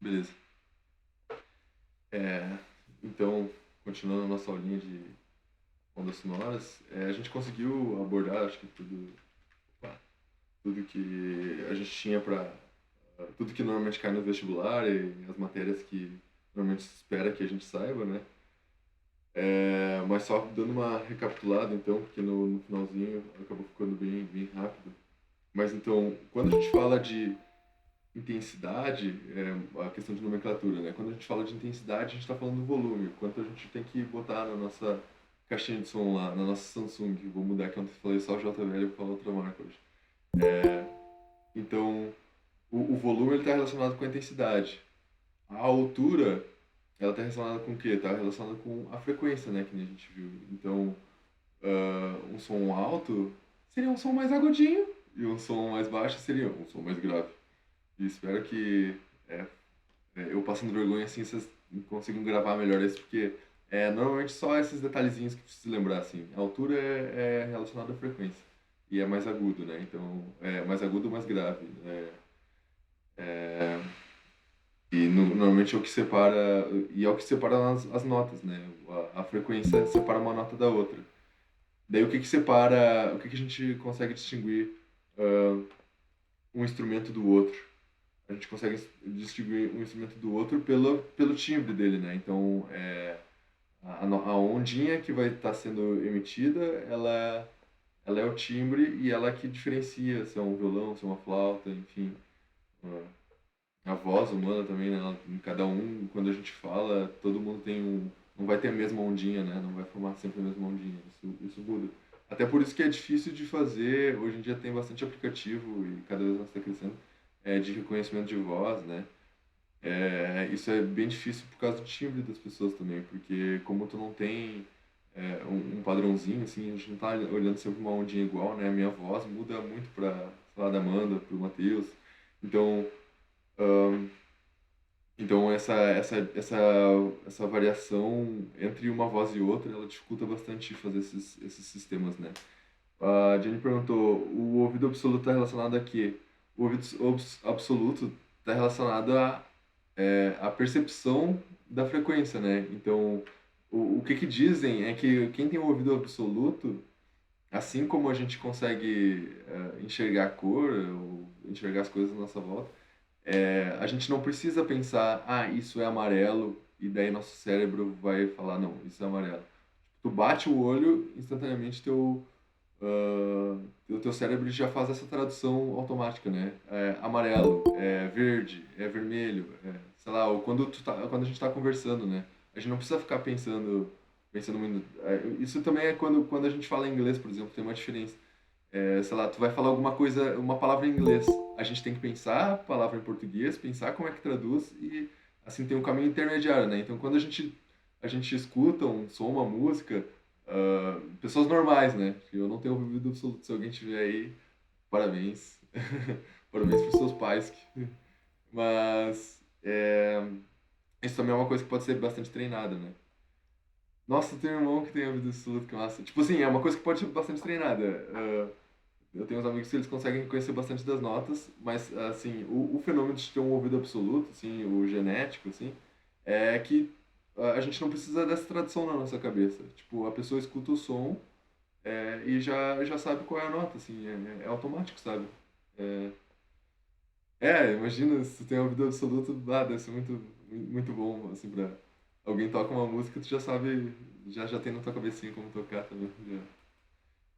Beleza. É, então, continuando a nossa aulinha de ondas sonoras, a gente conseguiu abordar, acho que tudo que a gente tinha para tudo que normalmente cai no vestibular e as matérias que normalmente se espera que a gente saiba, né? Mas só dando uma recapitulada, então, porque no finalzinho acabou ficando bem rápido. Mas então, quando a gente fala de intensidade, a questão de nomenclatura, né? Quando a gente fala de intensidade, a gente está falando do volume, quanto a gente tem que botar na nossa caixinha de som lá, na nossa Samsung. Vou mudar aqui, ontem eu falei só o JBL, vou falar outra marca hoje. Então, o volume está relacionado com a intensidade. A altura, ela está relacionada com o quê? Está relacionada com a frequência, né? Que nem a gente viu. Então, um som alto seria um som mais agudinho e um som mais baixo seria um som mais grave. E espero que eu passando vergonha assim vocês consigam gravar melhor isso, porque normalmente só esses detalhezinhos que preciso lembrar, assim. A altura é relacionada à frequência e é mais agudo, né? Então, é mais agudo, mais grave. E normalmente é o que separa, e é o que separa as notas, né? A frequência separa uma nota da outra. Daí o que que separa, o que que a gente consegue distinguir ah, um instrumento do outro? A gente consegue distinguir um instrumento do outro pelo timbre dele, né? Então, a ondinha que vai estar sendo emitida, ela é o timbre e ela que diferencia se é um violão, se é uma flauta, enfim. A voz humana também, né? Cada um, quando a gente fala, todo mundo tem um. Não vai ter a mesma ondinha, né? Não vai formar sempre a mesma ondinha. Isso muda. Até por isso que é difícil de fazer. Hoje em dia tem bastante aplicativo e cada vez mais está crescendo de reconhecimento de voz, né? Isso é bem difícil por causa do timbre das pessoas também, porque como tu não tem um padrãozinho, assim, a gente não tá olhando sempre uma ondinha igual, né? A minha voz muda muito pra, sei lá, da Amanda, pro Matheus. Então, então essa variação entre uma voz e outra, ela dificulta bastante fazer esses sistemas, né? A Jenny perguntou, o ouvido absoluto está relacionado a quê? O ouvido absoluto está relacionado a percepção da frequência, né? Então, o que que dizem é que quem tem o ouvido absoluto, assim como a gente consegue enxergar a cor, ou enxergar as coisas à nossa volta, a gente não precisa pensar, isso é amarelo, e daí nosso cérebro vai falar, não, isso é amarelo. Tu bate o olho, instantaneamente o teu cérebro já faz essa tradução automática, né? Amarelo, verde, vermelho, sei lá, ou quando a gente está conversando, né? A gente não precisa ficar pensando muito. Isso também é quando a gente fala inglês, por exemplo, tem uma diferença. Sei lá, tu vai falar alguma coisa, uma palavra em inglês. A gente tem que pensar a palavra em português, pensar como é que traduz e assim tem um caminho intermediário, né? Então quando a gente escuta um som, uma música, pessoas normais, né? Porque eu não tenho ouvido absoluto. Se alguém tiver aí, parabéns. Parabéns para seus pais. Mas isso também é uma coisa que pode ser bastante treinada, né? Nossa, eu tenho um irmão que tem ouvido absoluto, que massa. Tipo assim, é uma coisa que pode ser bastante treinada. Eu tenho uns amigos que eles conseguem reconhecer bastante das notas, mas assim, o fenômeno de ter um ouvido absoluto, assim, o genético, assim, é que a gente não precisa dessa tradução na nossa cabeça. Tipo, a pessoa escuta o som e já sabe qual é a nota, assim, é automático, sabe? É, imagina se tu tem um ouvido absoluto, deve ser muito, muito bom, assim, pra alguém toca uma música, tu já sabe, já tem na tua cabecinha como tocar também.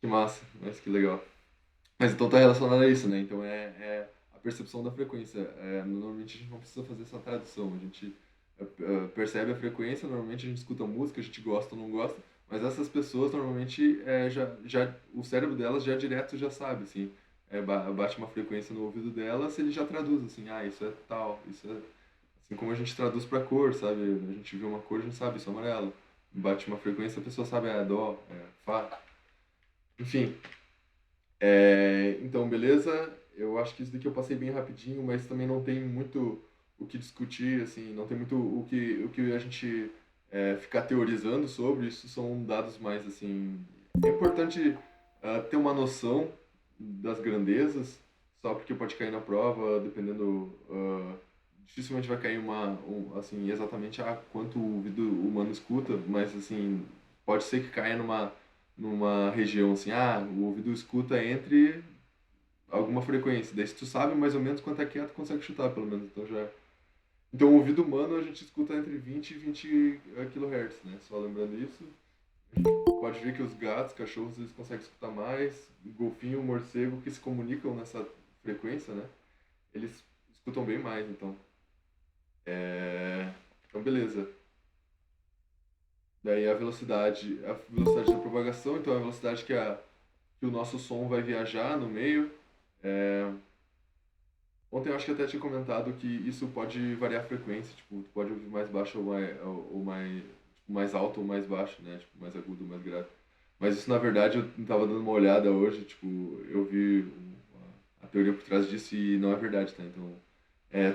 Que massa, mas que legal. Mas então tá relacionado a isso, né? Então é a percepção da frequência. Normalmente a gente não precisa fazer essa tradução. A gente percebe a frequência, normalmente a gente escuta música, a gente gosta ou não gosta, mas essas pessoas normalmente o cérebro delas já direto já sabe, assim. Bate uma frequência no ouvido delas, ele já traduz, assim, isso é tal, isso é. Assim como a gente traduz pra cor, sabe? A gente vê uma cor, a gente sabe, isso é amarelo. Bate uma frequência, a pessoa sabe, dó, fá. Enfim, então, beleza. Eu acho que isso daqui eu passei bem rapidinho, mas também não tem muito o que discutir, assim, não tem muito o que a gente ficar teorizando sobre. Isso são dados mais, assim... É importante ter uma noção das grandezas, só porque pode cair na prova, dependendo dificilmente vai cair assim, exatamente quanto o ouvido humano escuta, mas assim, pode ser que caia numa região assim, o ouvido escuta entre alguma frequência. Daí se tu sabe mais ou menos quanto é que é, tu consegue chutar pelo menos. Então o ouvido humano a gente escuta entre 20 e 20 kHz, né? Só lembrando isso. A gente pode ver que os gatos, cachorros, eles conseguem escutar mais. O golfinho, o morcego, que se comunicam nessa frequência, né? Eles escutam bem mais, então. Então, beleza. Daí a velocidade da propagação, então a velocidade que o nosso som vai viajar no meio. É, Ontem eu acho que até tinha comentado que isso pode variar a frequência, tipo, tu pode ouvir mais baixo ou mais alto ou mais baixo, né? Tipo, mais agudo ou mais grave. Mas isso, na verdade, eu tava dando uma olhada hoje, tipo, eu vi a teoria por trás disso e não é verdade, tá? Então,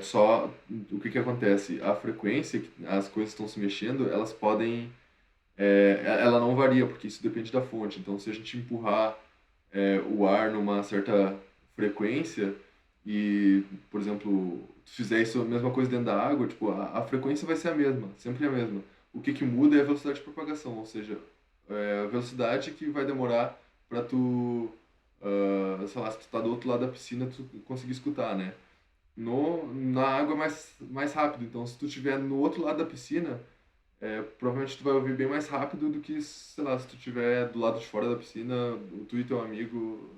só o que que acontece? A frequência que as coisas estão se mexendo, elas podem ela não varia, porque isso depende da fonte. Então, se a gente empurrar o ar numa certa frequência e, por exemplo, se fizer isso a mesma coisa dentro da água, tipo, a frequência vai ser a mesma, sempre a mesma. O que que muda é a velocidade de propagação, ou seja, a velocidade que vai demorar para tu, sei lá, se tu tá do outro lado da piscina, tu conseguir escutar, né? No, na água é mais rápido, então se tu estiver no outro lado da piscina, provavelmente tu vai ouvir bem mais rápido do que, sei lá, se tu estiver do lado de fora da piscina, tu e teu amigo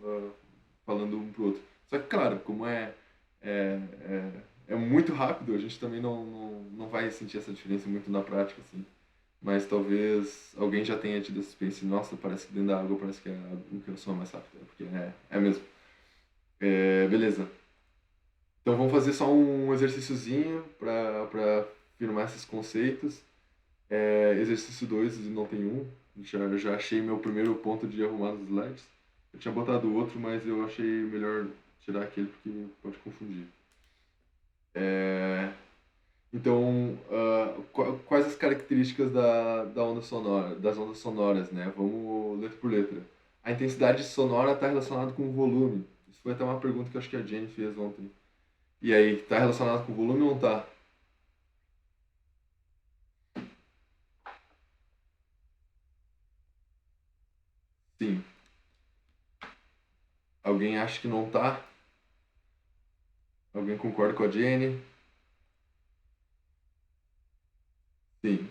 falando um pro outro. Só que, claro, como é muito rápido, a gente também não vai sentir essa diferença muito na prática, assim. Mas talvez alguém já tenha tido essa experiência, nossa, parece que dentro da água parece que o som é mais rápido, porque é mesmo. Beleza. Então vamos fazer só um exercíciozinho para firmar esses conceitos. Exercício 2 e não tem um. Já achei meu primeiro ponto de arrumar os slides. Eu tinha botado outro, mas eu achei melhor tirar aquele porque pode confundir. É, Então, quais as características da onda sonora, das ondas sonoras, né? Vamos letra por letra. A intensidade sonora está relacionada com o volume. Isso foi até uma pergunta que eu acho que a Jenny fez ontem. E aí, está relacionado com o volume ou não tá? Sim. Alguém acha que não tá? Alguém concorda com a Jenny? Sim.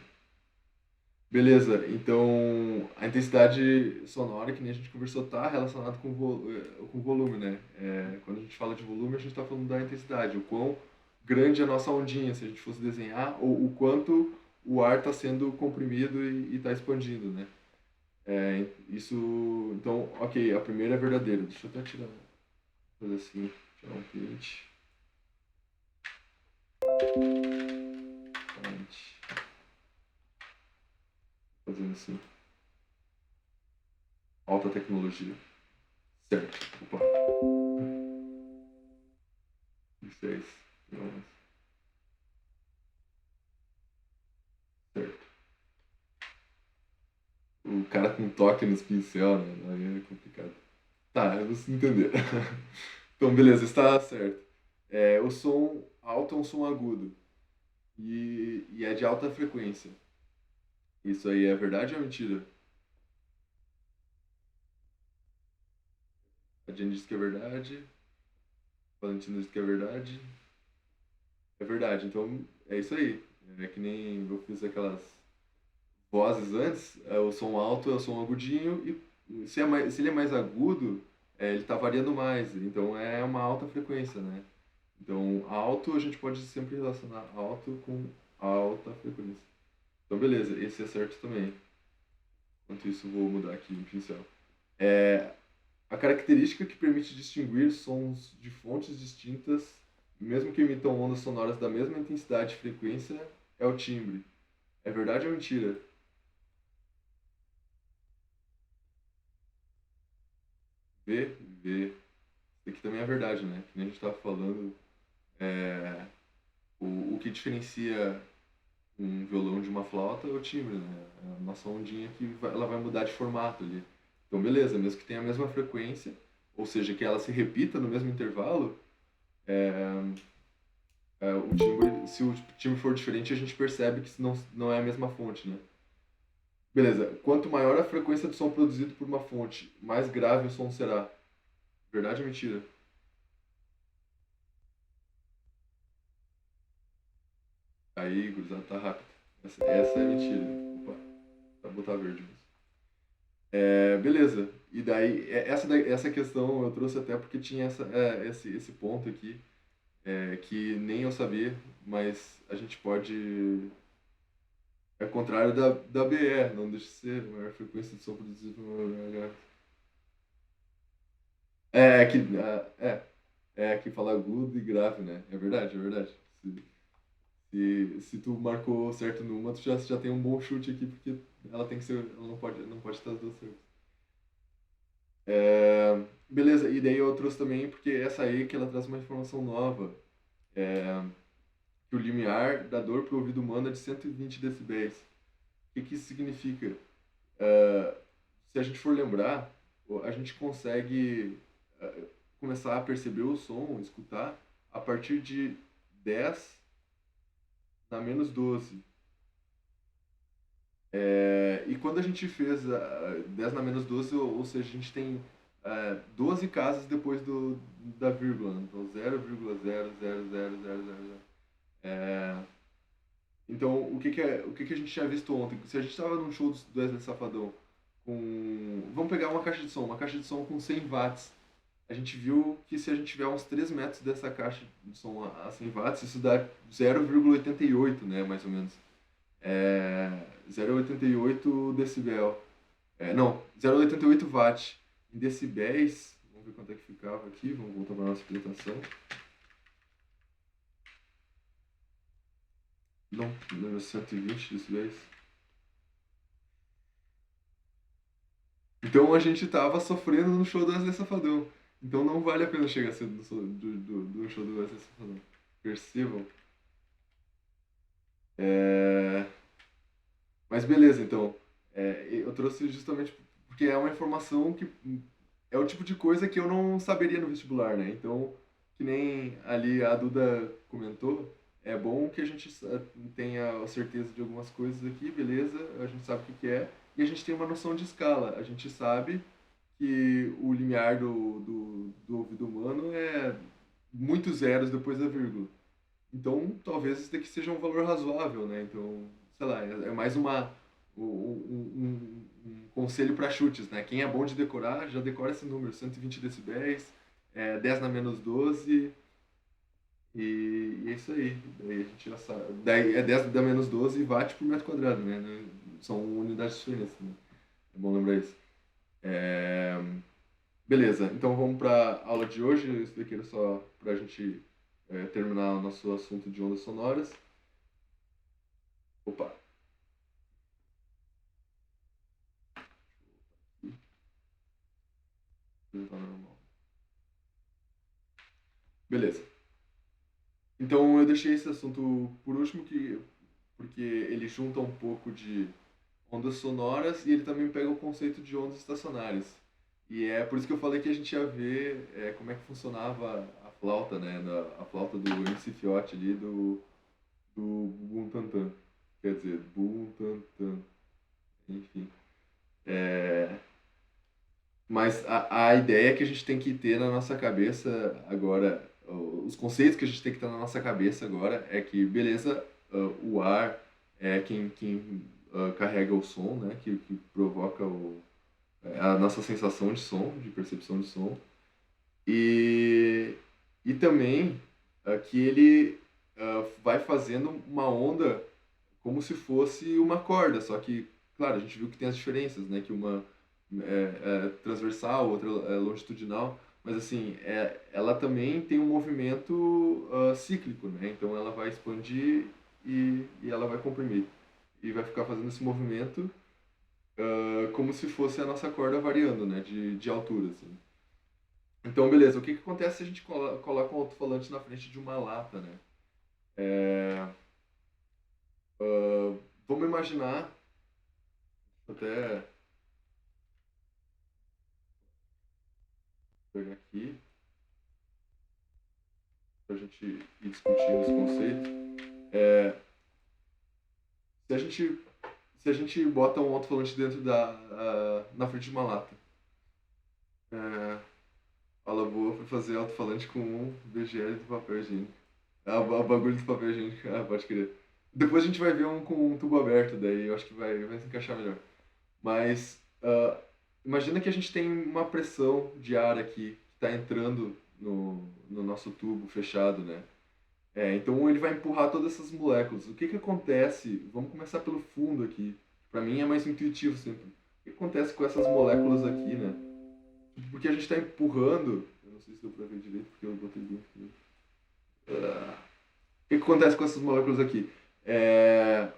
Beleza, então a intensidade sonora, que nem a gente conversou, está relacionada com volume, né? Quando a gente fala de volume, a gente está falando da intensidade, o quão grande é a nossa ondinha, se a gente fosse desenhar, ou o quanto o ar está sendo comprimido e está expandindo, né? Isso, então, ok, a primeira é verdadeira. Deixa eu até fazer assim, tirar um print. Fazendo assim, alta tecnologia. Certo. Opa. Isso é isso. Não, certo. O cara com toque nos pincel, né? Aí é complicado. Tá, você entender. Então, beleza, está certo. O som alto é um som agudo. E é de alta frequência. Isso aí é verdade ou é mentira? A Jenny disse que é verdade. O Valentino disse que é verdade. É verdade, então é isso aí. É que nem eu fiz aquelas vozes antes. O som alto é o som agudinho. E se ele é mais agudo, ele está variando mais. Então é uma alta frequência, né? Então, alto a gente pode sempre relacionar alto com alta frequência. Então, beleza, esse é certo também. Enquanto isso, vou mudar aqui em pincel. É, a característica que permite distinguir sons de fontes distintas, mesmo que emitam ondas sonoras da mesma intensidade e frequência, é o timbre. É verdade ou mentira? V, V. Isso aqui também é verdade, né? Que nem a gente estava falando, é, o que diferencia um violão de uma flauta é o timbre, né? A nossa ondinha que ela vai mudar de formato ali. Então, beleza, mesmo que tenha a mesma frequência, ou seja, que ela se repita no mesmo intervalo, o timbre, se o timbre for diferente, a gente percebe que não é a mesma fonte, né? Beleza. Quanto maior a frequência do som produzido por uma fonte, mais grave o som será. Verdade ou mentira? Aí, gurizada, tá rápido. Essa é mentira. Opa, vai botar verde mesmo. Beleza. E daí, essa questão eu trouxe até porque tinha esse ponto aqui, que nem eu sabia, mas a gente pode. É o contrário da BE, não deixa de ser a maior frequência de som produzida por uma garrafa. É, que, que fala agudo e grave, né? É verdade, é verdade. Se tu marcou certo numa, tu já tem um bom chute aqui, porque ela tem que ser. Ela não pode estar as duas certas. Beleza, e daí eu trouxe também, porque essa aí que ela traz uma informação nova, que o limiar da dor para o ouvido humano é de 120 decibéis. O que isso significa? Se a gente for lembrar, a gente consegue começar a perceber o som, escutar, a partir de 10 na menos 12. E quando a gente fez 10 na menos 12, ou seja, a gente tem 12 casas depois da vírgula. Então, 0,00000. É, então, o que a gente tinha visto ontem? Se a gente estava num show do Wesley Safadão com... Vamos pegar uma caixa de som com 100 watts. A gente viu que se a gente tiver uns 3 metros dessa caixa de som a 100 watts, isso dá 0,88, né, mais ou menos. 0,88 decibel. Não, 0,88 watt. Em decibéis, vamos ver quanto é que ficava aqui, vamos voltar para a nossa apresentação. Não, 120 decibéis. Então a gente tava sofrendo no show do Wesley Safadão. Então não vale a pena chegar cedo do show do Wesley Safadão. Percebam. É... Mas beleza, então. Eu trouxe justamente porque é uma informação que é o tipo de coisa que eu não saberia no vestibular, né? Então, que nem ali a Duda comentou, é bom que a gente tenha a certeza de algumas coisas aqui, beleza? A gente sabe o que que é. E a gente tem uma noção de escala. A gente sabe que o limiar do ouvido humano é muitos zeros depois da vírgula. Então, talvez isso daqui seja um valor razoável, né? Então, sei lá, é mais um conselho para chutes, né? Quem é bom de decorar, já decora esse número, 120 decibéis, 10 na menos 12, e é isso aí. Daí a gente já sabe. Daí é 10 da menos 12 watt por metro quadrado, né? São unidades diferentes, né? É bom lembrar isso. É, Beleza, então vamos para a aula de hoje. Isso daqui era só para a gente terminar o nosso assunto de ondas sonoras. Opa, não tá normal. Beleza. Então eu deixei esse assunto por último porque ele junta um pouco de ondas sonoras e ele também pega o conceito de ondas estacionárias. E é por isso que eu falei que a gente ia ver como é que funcionava a flauta, né? A flauta do MC Fiote ali, do Bum Tan Tan. Quer dizer, Bum Tan Tan. Enfim. É, Mas a ideia que a gente tem que ter na nossa cabeça agora, os conceitos que a gente tem que ter na nossa cabeça agora é que, beleza, o ar é quem carrega o som, né? Que provoca a nossa sensação de som, de percepção de som. E, e também que ele vai fazendo uma onda como se fosse uma corda, só que, claro, a gente viu que tem as diferenças, né? Que uma é transversal, outra é longitudinal, mas assim, ela também tem um movimento cíclico, né? Então ela vai expandir e ela vai comprimir. E vai ficar fazendo esse movimento como se fosse a nossa corda variando, né? De altura, assim. Então, beleza, o que que acontece se a gente coloca um alto-falante na frente de uma lata, né? É, Vamos imaginar, até pegar aqui. pra gente ir discutindo esse conceito, é, se a gente, se a gente bota um alto-falante dentro na frente de uma lata, é, fala boa pra fazer alto-falante com um BGL do papel higiênico. Ah, o bagulho do papel higiênico, ah, pode crer. Depois a gente vai ver um com um tubo aberto, daí eu acho que vai se encaixar melhor. Mas imagina que a gente tem uma pressão de ar aqui que está entrando no nosso tubo fechado, né? Então ele vai empurrar todas essas moléculas. O que que acontece? Vamos começar pelo fundo aqui. Para mim é mais intuitivo sempre. O que acontece com essas moléculas aqui, né? Porque a gente está empurrando. Eu não sei se deu para ver direito porque eu botei bem aqui. O que que acontece com essas moléculas aqui? É,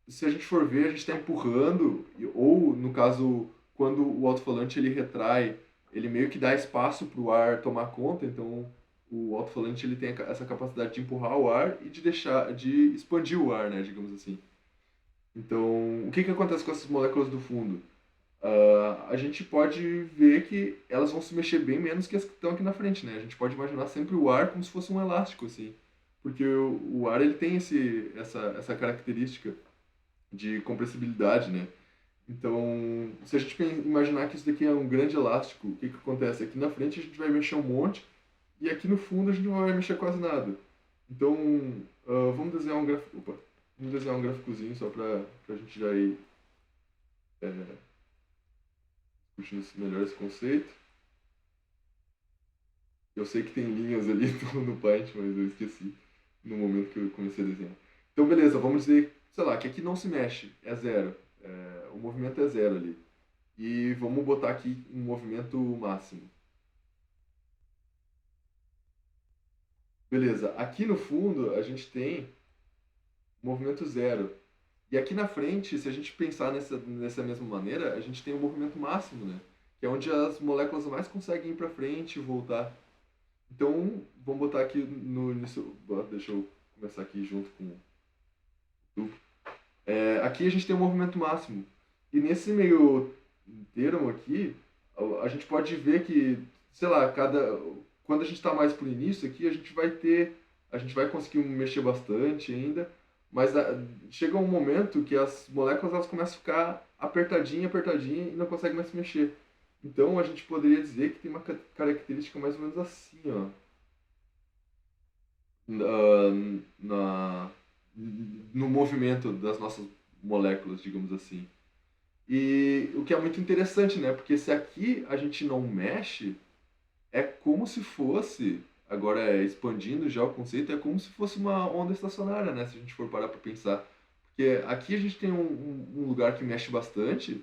Se a gente for ver, a gente está empurrando, ou no caso, quando o alto-falante ele retrai, ele meio que dá espaço para o ar tomar conta, então o alto-falante ele tem essa capacidade de empurrar o ar e de deixar, de expandir o ar, né, digamos assim. Então, o que que acontece com essas moléculas do fundo? A gente pode ver que elas vão se mexer bem menos que as que estão aqui na frente, né? A gente pode imaginar sempre o ar como se fosse um elástico, assim, porque o ar ele tem essa característica de compressibilidade, né? Então, se a gente imaginar que isso daqui é um grande elástico, o que que acontece? Aqui na frente a gente vai mexer um monte e aqui no fundo a gente não vai mexer quase nada. Então, vamos desenhar um gráfico, vamos desenhar um gráficozinho só para a gente já ir discutindo melhor esse conceito. Eu sei que tem linhas ali no Paint, mas eu esqueci no momento que eu comecei a desenhar. Então, beleza, vamos dizer, sei lá, que aqui não se mexe, é zero. O movimento é zero ali. E vamos botar aqui um movimento máximo. Beleza, aqui no fundo a gente tem movimento zero. E aqui na frente, se a gente pensar nessa mesma maneira, a gente tem o movimento máximo, né? Que é onde as moléculas mais conseguem ir para frente e voltar. Então, vamos botar aqui no início. Deixa eu começar aqui junto com o tubo. Aqui a gente tem o movimento máximo. E nesse meio termo aqui, a gente pode ver que, sei lá, quando a gente está mais pro início aqui, a gente vai conseguir mexer bastante ainda, mas chega um momento que as moléculas elas começam a ficar apertadinha, apertadinha e não conseguem mais se mexer. Então a gente poderia dizer que tem uma característica mais ou menos assim, ó, na, na- no movimento das nossas moléculas, digamos assim. E o que é muito interessante, né? Porque se aqui a gente não mexe, é como se fosse, agora expandindo já o conceito, é como se fosse uma onda estacionária, né? Se a gente for parar para pensar. Porque aqui a gente tem um lugar que mexe bastante,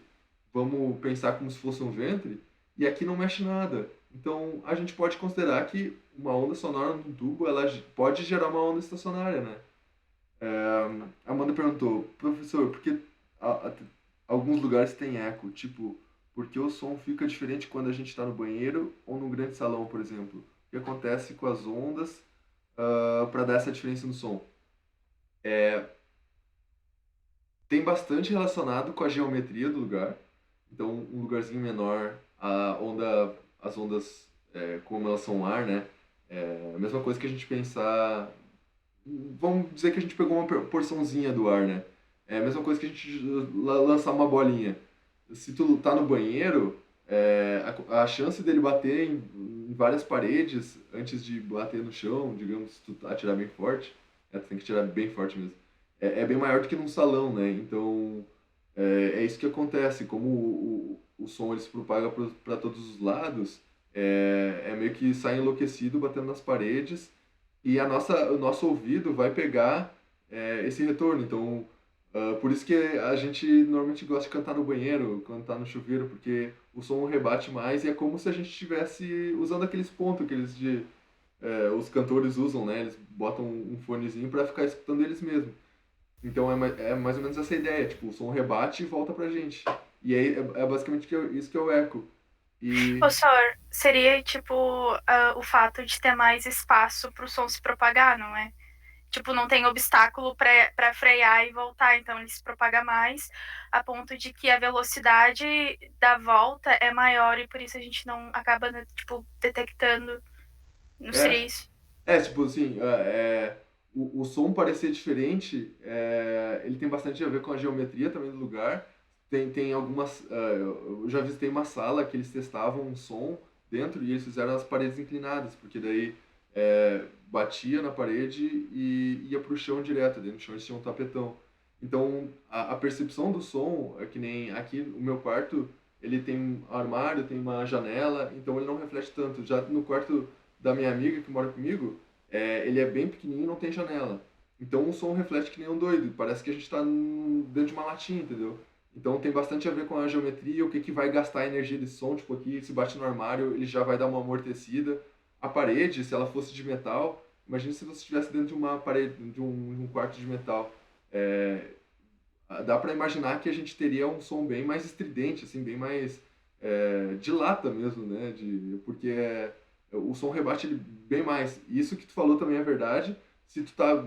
vamos pensar como se fosse um ventre, e aqui não mexe nada. Então a gente pode considerar que uma onda sonora num tubo, ela pode gerar uma onda estacionária, né? A Amanda perguntou, professor, por que alguns lugares têm eco? Tipo, por que o som fica diferente quando a gente está no banheiro ou num grande salão, por exemplo? O que acontece com as ondas para dar essa diferença no som? Tem bastante relacionado com a geometria do lugar. Então, um lugarzinho menor, as ondas, como elas são ar, né? É a mesma coisa que a gente pensar. Vamos dizer que a gente pegou uma porçãozinha do ar, né? É a mesma coisa que a gente lançar uma bolinha. Se tu tá no banheiro, a chance dele bater em várias paredes antes de bater no chão, digamos, se tu atirar bem forte, tu tem que tirar bem forte mesmo, é bem maior do que num salão, né? Então, é isso que acontece. Como o som ele se propaga para todos os lados, é meio que sai enlouquecido batendo nas paredes e o nosso ouvido vai pegar esse retorno. Então, por isso que a gente normalmente gosta de cantar no banheiro, cantar no chuveiro, porque o som rebate mais e é como se a gente estivesse usando aqueles pontos que os cantores usam, né? Eles botam um fonezinho para ficar escutando eles mesmos. Então é mais ou menos essa ideia, tipo, o som rebate e volta pra gente. E aí é basicamente isso que é o eco. E Professor, seria tipo o fato de ter mais espaço para o som se propagar, não é? Tipo, não tem obstáculo para frear e voltar, então ele se propaga mais, a ponto de que a velocidade da volta é maior e por isso a gente não acaba, né, tipo, detectando. Não seria é, isso? Tipo assim, o som parecer diferente, ele tem bastante a ver com a geometria também do lugar. Tem algumas. Eu já visitei uma sala que eles testavam um som dentro e eles fizeram as paredes inclinadas, porque daí batia na parede e ia pro chão direto. Dentro do chão eles tinham um tapetão. Então a percepção do som é que nem aqui o meu quarto, ele tem um armário, tem uma janela, então ele não reflete tanto. Já no quarto da minha amiga que mora comigo, ele é bem pequenininho e não tem janela. Então o som reflete que nem um doido. Parece que a gente está dentro de uma latinha, entendeu? Então tem bastante a ver com a geometria, o que, que vai gastar a energia desse som. Tipo, aqui, se bate no armário, ele já vai dar uma amortecida. A parede, se ela fosse de metal, imagine se você estivesse dentro de uma parede, de um quarto de metal. É, dá para imaginar que a gente teria um som bem mais estridente, assim, bem mais de lata mesmo, né? Porque o som rebate ele bem mais. E isso que tu falou também é verdade. Se tu tá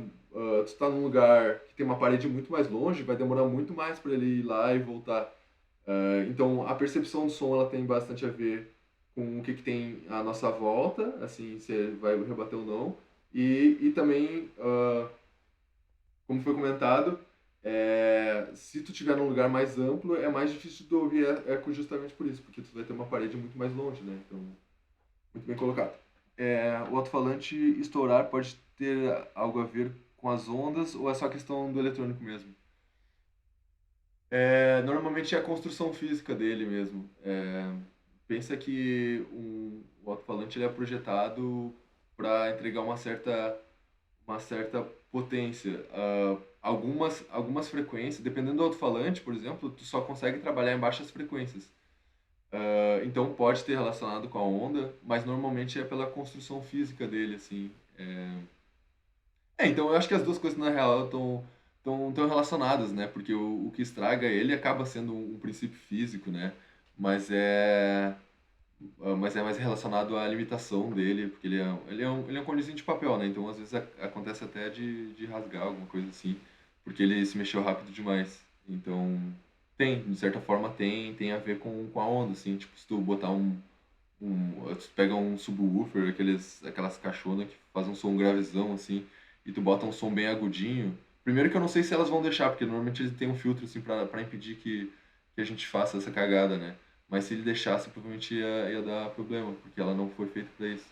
num lugar que tem uma parede muito mais longe, vai demorar muito mais para ele ir lá e voltar. Então, a percepção do som ela tem bastante a ver com o que, que tem à nossa volta, assim, se vai rebater ou não. E também, como foi comentado, se tu tiver num lugar mais amplo, é mais difícil de ouvir eco justamente por isso, porque tu vai ter uma parede muito mais longe, né? Então, muito bem colocado. O alto-falante estourar pode ter algo a ver com as ondas ou é só questão do eletrônico mesmo? Normalmente é a construção física dele mesmo. Pensa que o alto-falante ele é projetado para entregar uma certa potência. Algumas frequências, dependendo do alto-falante, por exemplo, tu só consegue trabalhar em baixas frequências. Então pode ter relacionado com a onda, mas normalmente é pela construção física dele, assim. Então eu acho que as duas coisas na real estão relacionadas, né? Porque o que estraga ele acaba sendo um princípio físico, né? Mas mas é mais relacionado à limitação dele, porque ele é um conezinho de papel, né? Então às vezes acontece até de rasgar alguma coisa assim, porque ele se mexeu rápido demais. Então de certa forma tem a ver com a onda, assim, tipo, se tu botar tu pega um subwoofer, aquelas caixonas que fazem um som gravezão, assim, e tu bota um som bem agudinho. Primeiro que eu não sei se elas vão deixar, porque normalmente eles têm um filtro, assim, pra impedir que a gente faça essa cagada, né? Mas se ele deixasse, provavelmente ia dar problema, porque ela não foi feita pra isso.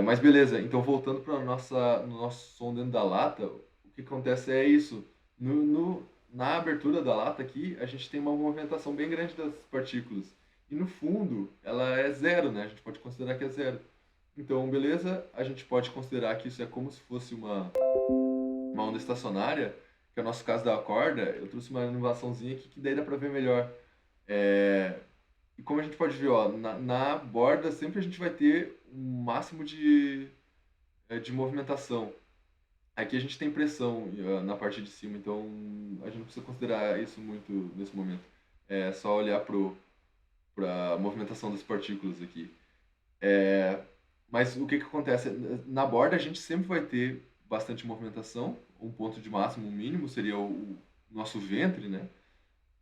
Mas beleza, então voltando para no nosso som dentro da lata, o que acontece é isso. Na abertura da lata aqui, a gente tem uma movimentação bem grande das partículas. E no fundo, ela é zero, né? A gente pode considerar que é zero. Então, beleza, a gente pode considerar que isso é como se fosse uma onda estacionária, que é o nosso caso da corda. Eu trouxe uma inovaçãozinha aqui que daí dá para ver melhor. É, e como a gente pode ver, ó, na borda sempre a gente vai ter um máximo de movimentação. Aqui a gente tem pressão na parte de cima, então a gente não precisa considerar isso muito nesse momento. É só olhar para a movimentação das partículas aqui. Mas o que acontece? Na borda a gente sempre vai ter bastante movimentação, um ponto de máximo, um mínimo, seria o nosso ventre, né?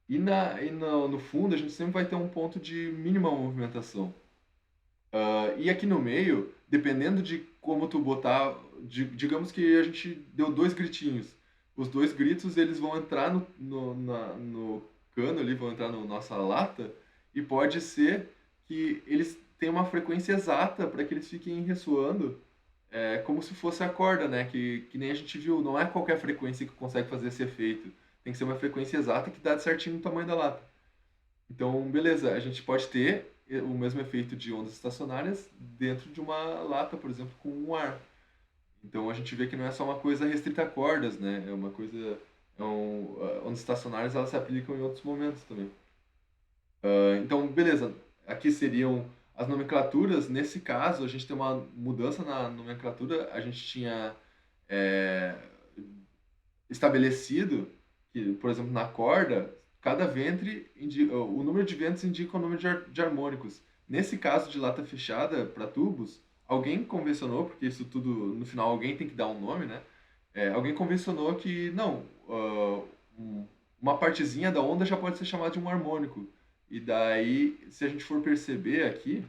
No fundo a gente sempre vai ter um ponto de mínima movimentação. E aqui no meio, dependendo de como tu botar, digamos que a gente deu dois gritinhos. Os dois gritos eles vão entrar no cano ali, vão entrar na nossa lata, e pode ser que eles tenham uma frequência exata para que eles fiquem ressoando, como se fosse a corda, né? Que nem a gente viu, não é qualquer frequência que consegue fazer esse efeito. Tem que ser uma frequência exata que dá certinho no tamanho da lata. Então, beleza, a gente pode ter o mesmo efeito de ondas estacionárias dentro de uma lata, por exemplo, com um ar. Então a gente vê que não é só uma coisa restrita a cordas, né? É uma coisa. Ondas estacionárias elas se aplicam em outros momentos também. Então, beleza, aqui seriam as nomenclaturas. Nesse caso, a gente tem uma mudança na nomenclatura. A gente tinha é, estabelecido que, por exemplo, na corda, cada ventre, o número de ventos indica o número de harmônicos. Nesse caso de lata fechada para tubos, alguém convencionou, porque isso tudo, no final, alguém tem que dar um nome, né? Alguém convencionou que, não, uma partezinha da onda já pode ser chamada de um harmônico. E daí, se a gente for perceber aqui,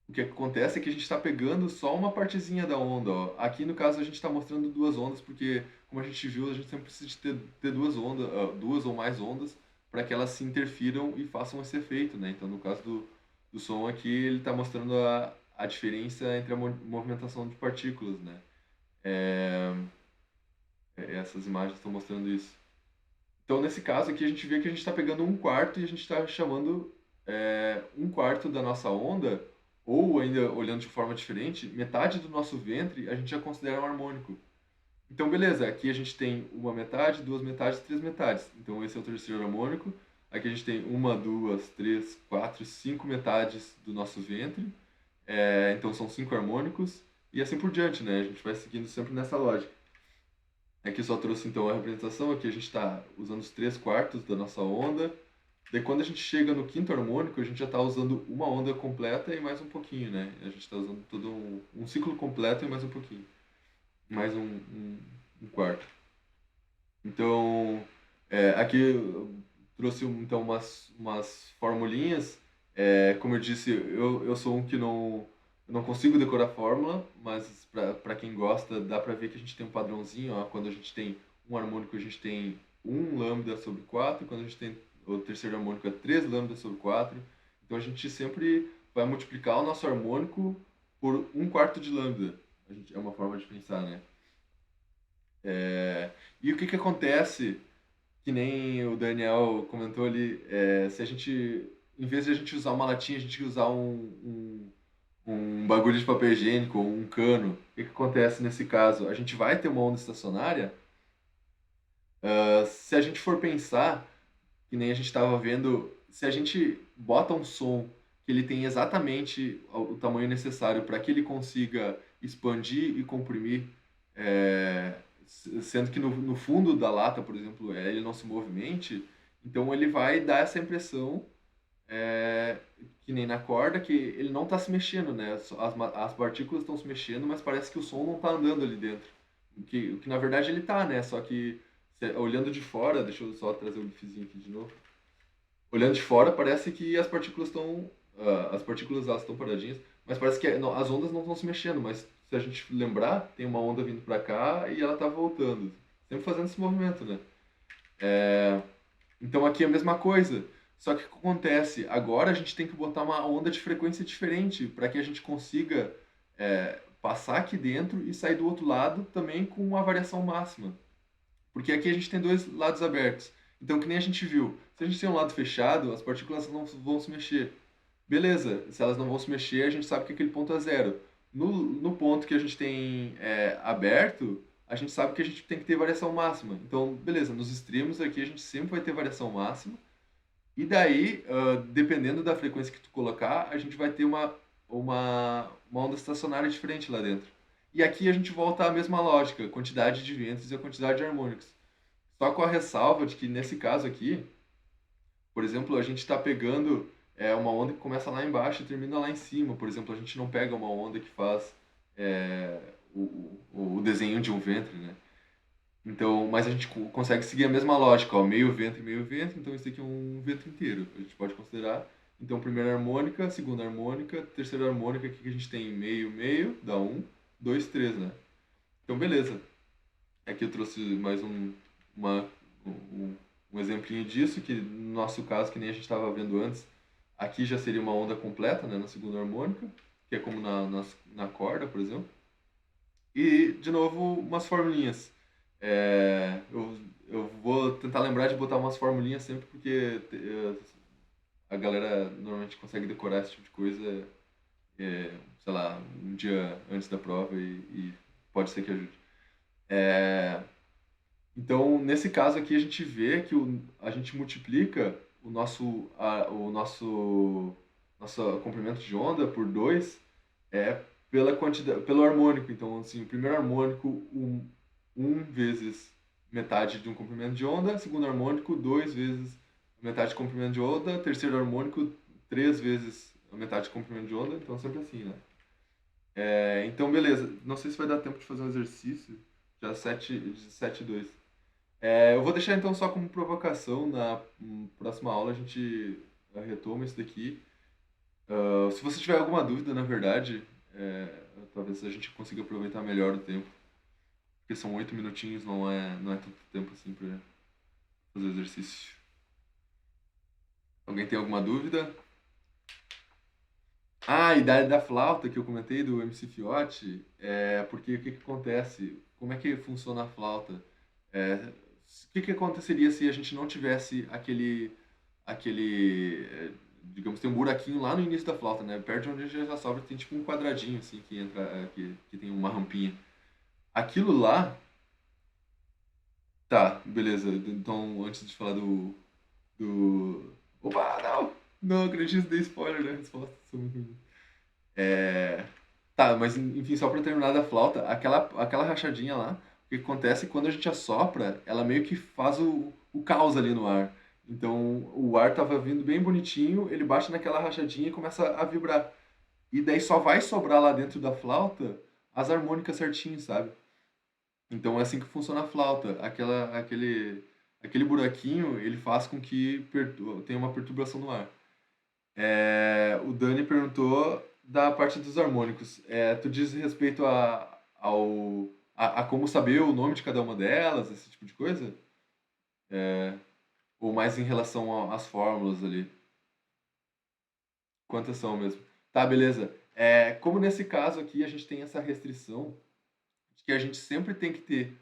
o que acontece é que a gente está pegando só uma partezinha da onda, ó. Aqui no caso a gente está mostrando duas ondas, porque como a gente viu, a gente sempre precisa de ter duas ondas, duas ou mais ondas, para que elas se interfiram e façam esse efeito, né? Então no caso do som aqui, ele está mostrando a diferença entre a movimentação de partículas, né? É, essas imagens estão mostrando isso. Então nesse caso aqui a gente vê que a gente está pegando um quarto e a gente está chamando um quarto da nossa onda, ou ainda olhando de forma diferente, metade do nosso ventre a gente já considera um harmônico. Então, beleza, aqui a gente tem uma metade, duas metades, três metades. Então, esse é o terceiro harmônico. Aqui a gente tem uma, duas, três, quatro, cinco metades do nosso ventre. Então, são cinco harmônicos. E assim por diante, né? A gente vai seguindo sempre nessa lógica. Aqui só trouxe então a representação. Aqui a gente está usando os três quartos da nossa onda. Daí quando a gente chega no quinto harmônico, a gente já está usando uma onda completa e mais um pouquinho, né? A gente está usando todo um ciclo completo e mais um pouquinho. Mais um quarto. Então, aqui eu trouxe então umas formulinhas. Como eu disse, eu sou um que não consigo decorar fórmula, mas para quem gosta, dá para ver que a gente tem um padrãozinho. Ó, quando a gente tem um harmônico, a gente tem 1 lambda sobre 4. Quando a gente tem o terceiro harmônico, é 3 lambda sobre 4. Então a gente sempre vai multiplicar o nosso harmônico por um quarto de lambda. É uma forma de pensar, né? E o que que acontece, que nem o Daniel comentou ali, se a gente, em vez de a gente usar uma latinha, a gente usar um bagulho de papel higiênico ou um cano, o que que acontece nesse caso? A gente vai ter uma onda estacionária. Se a gente for pensar, que nem a gente estava vendo, se a gente bota um som que ele tem exatamente o tamanho necessário para que ele consiga expandir e comprimir, sendo que no fundo da lata, por exemplo, ele não se movimente, então ele vai dar essa impressão, é, que nem na corda, que ele não está se mexendo, né? As partículas estão se mexendo, mas parece que o som não está andando ali dentro. O que na verdade ele está, né? Só que olhando de fora, deixa eu só trazer o gifzinho aqui de novo. Olhando de fora, parece que as partículas elas estão paradinhas, mas parece que as ondas não estão se mexendo, mas se a gente lembrar, tem uma onda vindo para cá e ela tá voltando, sempre fazendo esse movimento, né? Então aqui é a mesma coisa. Só que o que acontece? Agora a gente tem que botar uma onda de frequência diferente para que a gente consiga passar aqui dentro e sair do outro lado também com uma variação máxima. Porque aqui a gente tem dois lados abertos. Então, que nem a gente viu, se a gente tem um lado fechado, as partículas não vão se mexer. Beleza, se elas não vão se mexer, a gente sabe que aquele ponto é zero. No ponto que a gente tem aberto, a gente sabe que a gente tem que ter variação máxima. Então, beleza, nos extremos aqui a gente sempre vai ter variação máxima. E daí, dependendo da frequência que tu colocar, a gente vai ter uma onda estacionária diferente lá dentro. E aqui a gente volta à mesma lógica, quantidade de ventos e a quantidade de harmônicos. Só com a ressalva de que nesse caso aqui, por exemplo, a gente está pegando uma onda que começa lá embaixo e termina lá em cima. Por exemplo, a gente não pega uma onda que faz é, o desenho de um ventre, né? Então, mas a gente consegue seguir a mesma lógica, ó, meio ventre, meio ventre, então isso aqui é um ventre inteiro. A gente pode considerar, então, primeira harmônica, segunda harmônica, terceira harmônica, aqui que a gente tem meio, meio, dá um, dois, três, né? Então, beleza. Aqui eu trouxe mais uma, um, um exemplinho disso, que no nosso caso, que nem a gente estava vendo antes, aqui já seria uma onda completa, né, na segunda harmônica, que é como na corda, por exemplo. E, de novo, umas formulinhas. Eu vou tentar lembrar de botar umas formulinhas sempre, porque a galera normalmente consegue decorar esse tipo de coisa, sei lá, um dia antes da prova e pode ser que ajude. Então, nesse caso aqui, a gente vê que a gente multiplica o nosso comprimento de onda por 2 pela quantidade, pelo harmônico. Então, assim, o primeiro harmônico, 1 vezes metade de um comprimento de onda, segundo harmônico, 2 vezes metade de comprimento de onda, terceiro harmônico, 3 vezes a metade de comprimento de onda, então sempre assim, né? Então, beleza. Não sei se vai dar tempo de fazer um exercício, já 7:2. Eu vou deixar então só como provocação, na próxima aula a gente retoma isso daqui. Se você tiver alguma dúvida, na verdade, talvez a gente consiga aproveitar melhor o tempo. Porque são 8 minutinhos, não é tanto tempo assim pra fazer o exercício. Alguém tem alguma dúvida? Ah, a idade da flauta que eu comentei do MC Fiote, porque o que que acontece? Como é que funciona a flauta? É, o que que aconteceria se a gente não tivesse digamos, tem um buraquinho lá no início da flauta, né? Perto de onde a gente já sobra tem tipo um quadradinho assim que entra, que tem uma rampinha. Aquilo lá, tá, beleza. Então, antes de falar Opa, não! Não acredito, dei spoiler da resposta. Sou muito ruim. É, Tá, mas enfim, só pra terminar da flauta, aquela rachadinha lá, o que acontece quando a gente assopra, ela meio que faz o caos ali no ar. Então, o ar tava vindo bem bonitinho, ele bate naquela rachadinha e começa a vibrar. E daí só vai sobrar lá dentro da flauta as harmônicas certinho, sabe? Então é assim que funciona a flauta. Aquele buraquinho, ele faz com que tenha uma perturbação no ar. O Dani perguntou da parte dos harmônicos. Tu diz respeito a como saber o nome de cada uma delas, esse tipo de coisa? Ou mais em relação às fórmulas ali? Quantas são mesmo? Tá, beleza. Como nesse caso aqui a gente tem essa restrição de que a gente sempre tem que ter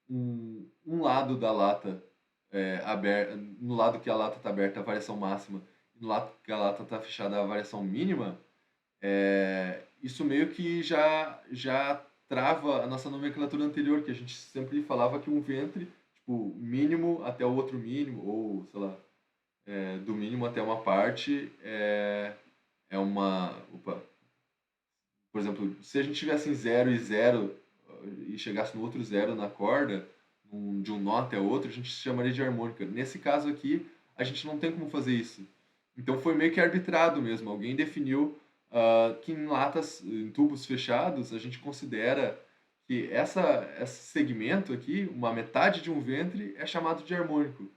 um lado da lata aberta, no lado que a lata está aberta a variação máxima, e no lado que a lata está fechada a variação mínima, isso meio que já trava a nossa nomenclatura anterior, que a gente sempre falava que um ventre, tipo, mínimo até o outro mínimo, ou, sei lá, do mínimo até uma parte, é uma... Opa, por exemplo, se a gente tivesse em 0 e 0 e chegasse no outro zero na corda, de um nó até outro, a gente chamaria de harmônica. Nesse caso aqui, a gente não tem como fazer isso. Então foi meio que arbitrado mesmo. Alguém definiu que em latas, em tubos fechados, a gente considera que esse segmento aqui, uma metade de um ventre, é chamado de harmônico.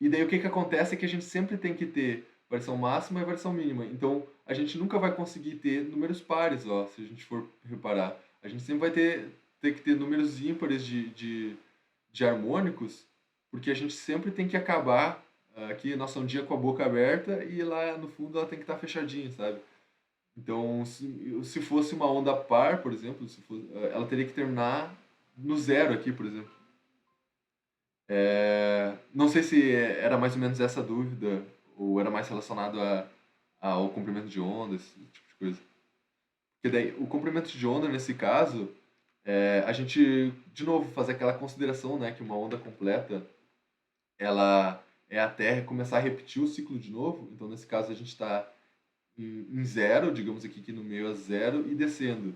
E daí o que que acontece é que a gente sempre tem que ter variação máxima e variação mínima. Então a gente nunca vai conseguir ter números pares, ó, se a gente for reparar. A gente sempre vai ter que ter números ímpares de harmônicos, porque a gente sempre tem que acabar aqui a nossa ondinha com a boca aberta e lá no fundo ela tem que estar fechadinha, sabe? Então, se fosse uma onda par, por exemplo, ela teria que terminar no zero aqui, por exemplo. Não sei se era mais ou menos essa dúvida, ou era mais relacionado ao comprimento de onda, esse tipo de coisa. Porque daí, o comprimento de onda, nesse caso, a gente, de novo, faz aquela consideração, né, que uma onda completa, ela é a Terra começar a repetir o ciclo de novo. Então, nesse caso, a gente está em zero, digamos aqui que no meio é zero, e descendo.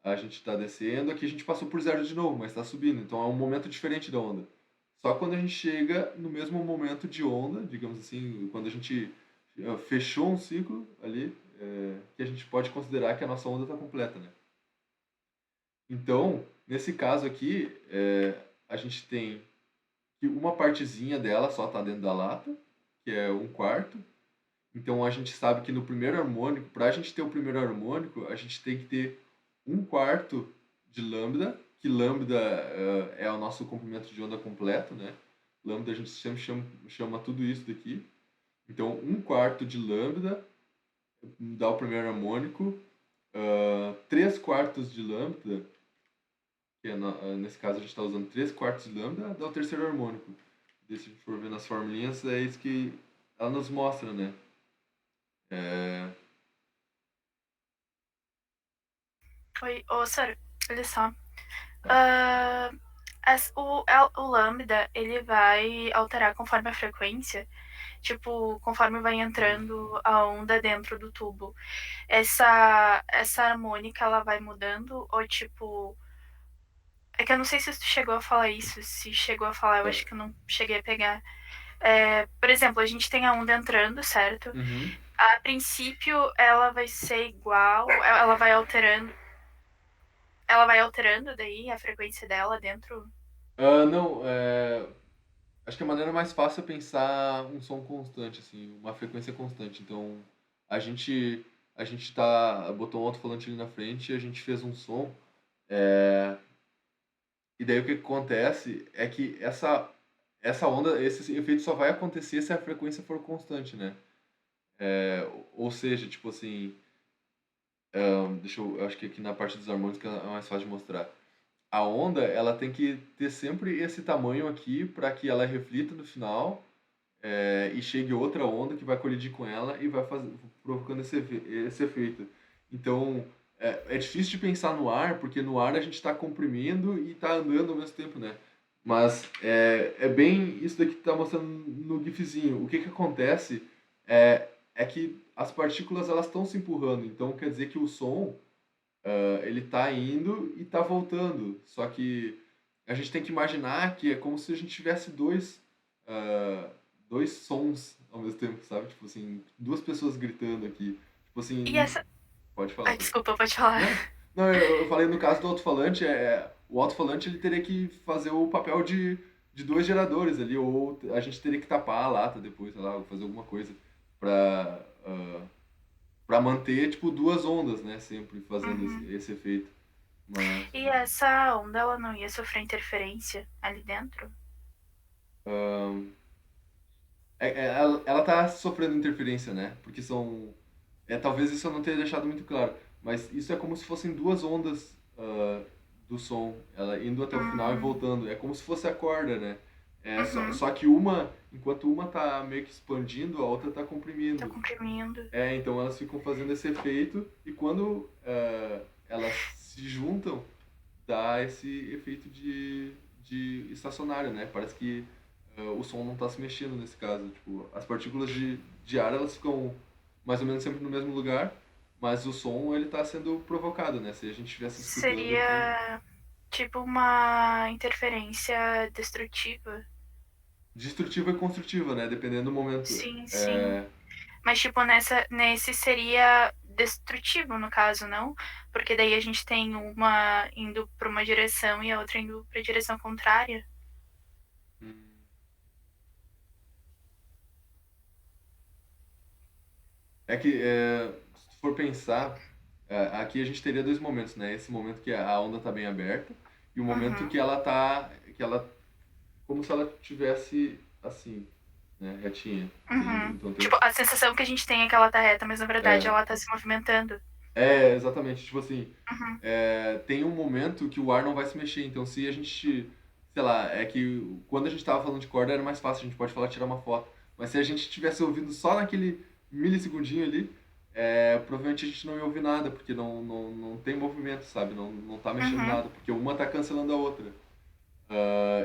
A gente está descendo, aqui a gente passou por zero de novo, mas está subindo. Então, é um momento diferente da onda. Só quando a gente chega no mesmo momento de onda, digamos assim, quando a gente fechou um ciclo ali, que a gente pode considerar que a nossa onda está completa, né? Então, nesse caso aqui, a gente tem que uma partezinha dela só está dentro da lata, que é um quarto. Então a gente sabe que no primeiro harmônico, para a gente ter o primeiro harmônico, a gente tem que ter um quarto de lambda, que lambda é o nosso comprimento de onda completo, né? Lambda a gente sempre chama tudo isso daqui. Então um quarto de lambda dá o primeiro harmônico, 3 quartos de lambda, que nesse caso a gente está usando 3 quartos de lambda, dá o terceiro harmônico. E se a gente for ver nas formulinhas, é isso que ela nos mostra, né? É, Oi, ô, Sara, olha só. tá. O lambda, ele vai alterar conforme a frequência, tipo, conforme vai entrando a onda dentro do tubo. Essa harmônica, ela vai mudando, ou tipo... É que eu não sei se tu chegou a falar isso, se chegou a falar, eu Tá. acho que eu não cheguei a pegar. Por exemplo, a gente tem a onda entrando, certo? Uhum. A princípio, ela vai ser igual, ela vai alterando daí a frequência dela dentro. Não, acho que a maneira mais fácil é pensar um som constante, assim, uma frequência constante. Então, a gente, botou um alto-falante ali na frente e a gente fez um som, e daí o que que acontece é que essa onda, esse efeito só vai acontecer se a frequência for constante, né? Ou seja, tipo assim, eu acho que aqui na parte dos harmônicos é mais fácil de mostrar. A onda, ela tem que ter sempre esse tamanho aqui para que ela reflita no final, e chegue outra onda que vai colidir com ela e vai provocando esse efeito. Então, é difícil de pensar no ar, porque no ar a gente está comprimindo e está andando ao mesmo tempo, né? Mas é bem isso daqui que está mostrando no GIFzinho. O que que acontece é que as partículas elas estão se empurrando, então quer dizer que o som ele tá indo e tá voltando. Só que a gente tem que imaginar que é como se a gente tivesse ah, dois sons ao mesmo tempo, sabe? Tipo assim, duas pessoas gritando aqui. Tipo E assim, essa. pode falar, Ai, pode. desculpa, pode falar. Não, não, eu falei no caso do alto-falante, o alto-falante ele teria que fazer o papel de dois geradores ali, ou a gente teria que tapar a lata depois, sei lá, ou fazer alguma coisa pra, pra manter, tipo, duas ondas, né? Sempre fazendo Uhum. esse efeito. Mas. E essa onda, ela não ia sofrer interferência ali dentro? Ela tá sofrendo interferência, né? Porque são. Talvez isso eu não tenha deixado muito claro, mas isso é como se fossem duas ondas do som, ela indo até o final e Hum, voltando. É como se fosse a corda, né? uhum. Só que enquanto uma tá meio que expandindo, a outra tá Tô comprimindo. comprimindo. Então elas ficam fazendo esse efeito e quando elas se juntam, dá esse efeito de estacionário, né? Parece que o som não está se mexendo nesse caso. Tipo, as partículas de ar elas ficam mais ou menos sempre no mesmo lugar, mas o som ele está sendo provocado, né? Se a gente estivesse escutando aqui, Seria tipo uma interferência destrutiva. destrutiva e construtiva, né? Dependendo do momento. Sim, sim. Mas tipo, nesse seria destrutivo, no caso, não? Porque daí a gente tem uma indo para uma direção e a outra indo para a direção contrária. Hum. É que, se tu for pensar, aqui a gente teria dois momentos, né? Esse momento que a onda está bem aberta e o momento Uhum, que ela como se ela tivesse assim, né, retinha, indo. uhum. Então tem Tipo, a sensação que a gente tem é que ela tá reta, mas na verdade é, ela tá se movimentando. exatamente, tipo assim, Uhum, tem um momento que o ar não vai se mexer, então se a gente, sei lá, é que quando a gente tava falando de corda era mais fácil, a gente pode falar tirar uma foto, mas se a gente tivesse ouvido só naquele milissegundinho ali, provavelmente a gente não ia ouvir nada, porque não tem movimento, sabe? Não tá mexendo uhum. nada, porque uma tá cancelando a outra.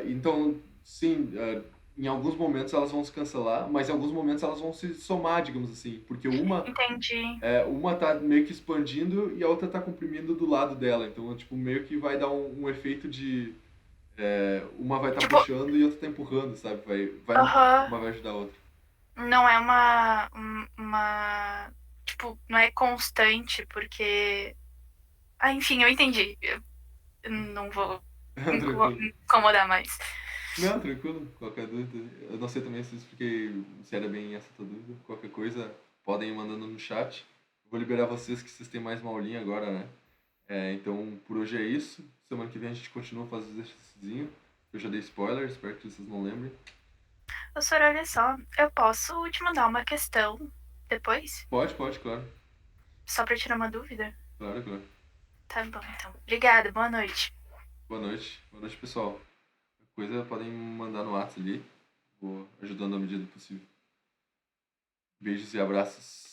Então, sim, em alguns momentos elas vão se cancelar, mas em alguns momentos elas vão se somar, digamos assim, porque Entendi. uma tá meio que expandindo e a outra tá comprimindo do lado dela. Então, tipo, meio que vai dar um efeito de. Uma vai estar Tipo, puxando e a outra tá empurrando, sabe? aham. Uma vai ajudar a outra. Não é uma. Tipo, não é constante, porque. Ah, enfim, eu entendi. Eu não vou Tranquilo. incomodar mais. Não, tranquilo. Qualquer dúvida. Eu não sei também se eu expliquei se era bem essa tua dúvida. Qualquer coisa, podem ir mandando no chat. Vou liberar vocês que vocês têm mais uma aulinha agora, né? Então, por hoje é isso. Semana que vem a gente continua fazendo exercíciozinho. Eu já dei spoiler, espero que vocês não lembrem. Ô, Sora, olha só, eu posso te mandar uma questão depois? Pode, claro. Só pra tirar uma dúvida? Claro, claro. Tá bom, então. Obrigada, boa noite. Boa noite. Boa noite, pessoal. Qualquer coisa podem me mandar no WhatsApp ali. Vou ajudando à medida do possível. Beijos e abraços.